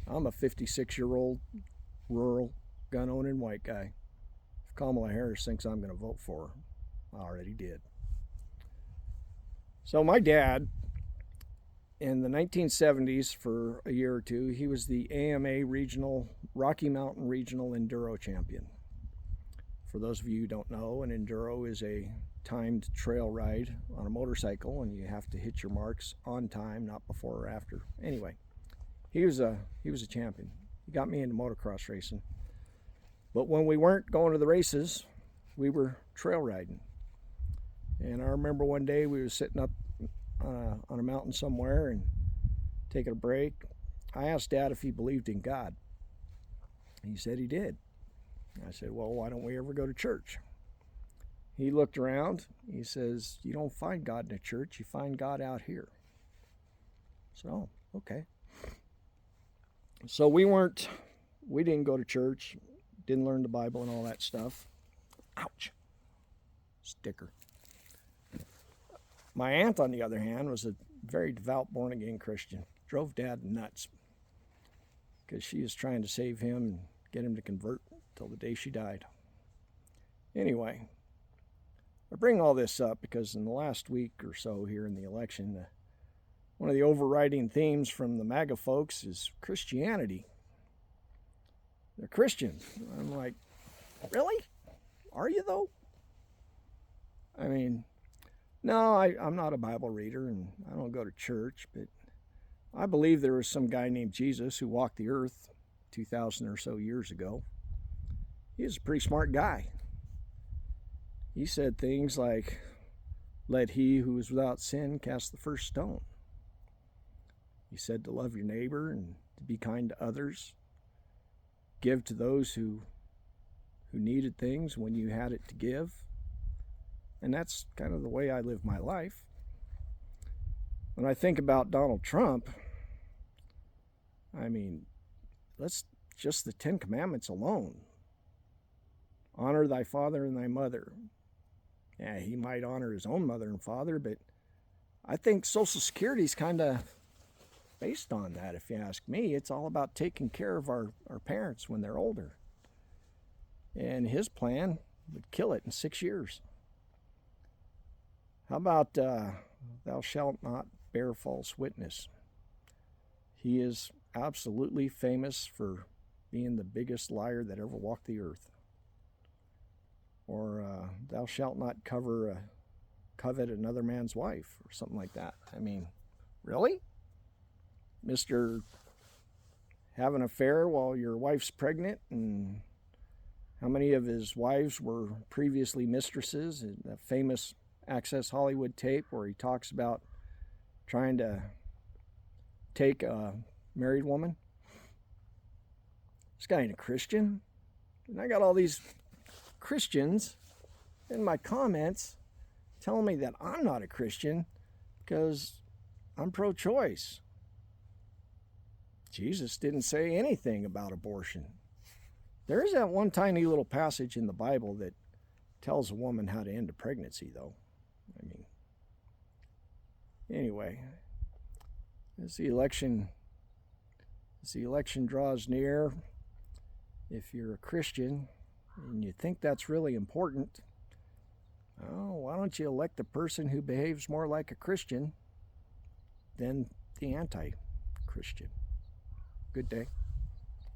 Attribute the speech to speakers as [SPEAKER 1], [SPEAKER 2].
[SPEAKER 1] I'm a 56-year-old rural gun-owning white guy. If Kamala Harris thinks I'm going to vote for her, I already did. So my dad, in the 1970s, for a year or two, he was the AMA regional, Rocky Mountain Regional Enduro champion. For those of you who don't know, an enduro is a timed trail ride on a motorcycle, and you have to hit your marks on time, not before or after. Anyway, he was a champion. He got me into motocross racing. But when we weren't going to the races, we were trail riding. And I remember one day we were sitting up on a mountain somewhere and taking a break. I asked Dad if he believed in God. He said he did. I said, well, why don't we ever go to church? He looked around. He says, you don't find God in a church, you find God out here. So, okay. So we didn't go to church, didn't learn the Bible and all that stuff. Ouch. Sticker. My aunt, on the other hand, was a very devout born-again Christian. Drove Dad nuts because she was trying to save him and get him to convert till the day she died. Anyway, I bring all this up because in the last week or so here in the election, one of the overriding themes from the MAGA folks is Christianity. They're Christians. I'm like, really? Are you though? I mean, no, I'm not a Bible reader and I don't go to church, but I believe there was some guy named Jesus who walked the earth 2,000 or so years ago. He was a pretty smart guy. He said things like, let he who is without sin cast the first stone. He said to love your neighbor and to be kind to others. Give to those who needed things when you had it to give. And that's kind of the way I live my life. When I think about Donald Trump, I mean, let's just the 10 Commandments alone. Honor thy father and thy mother. Yeah, he might honor his own mother and father, but I think Social Security is kind of based on that, if you ask me. It's all about taking care of our parents when they're older. And his plan would kill it in 6 years. How about thou shalt not bear false witness? He is absolutely famous for being the biggest liar that ever walked the earth. Or thou shalt not covet another man's wife, or something like that. I mean, really? Mr. Have an affair while your wife's pregnant, and how many of his wives were previously mistresses? A famous Access Hollywood tape where he talks about trying to take a married woman. This guy ain't a Christian. And I got all these Christians in my comments telling me that I'm not a Christian because I'm pro-choice. Jesus didn't say anything about abortion. There is that one tiny little passage in the Bible that tells a woman how to end a pregnancy, though. I mean, anyway, as the election draws near, if you're a Christian and you think that's really important, oh, why don't you elect a person who behaves more like a Christian than the anti-Christian? Good day.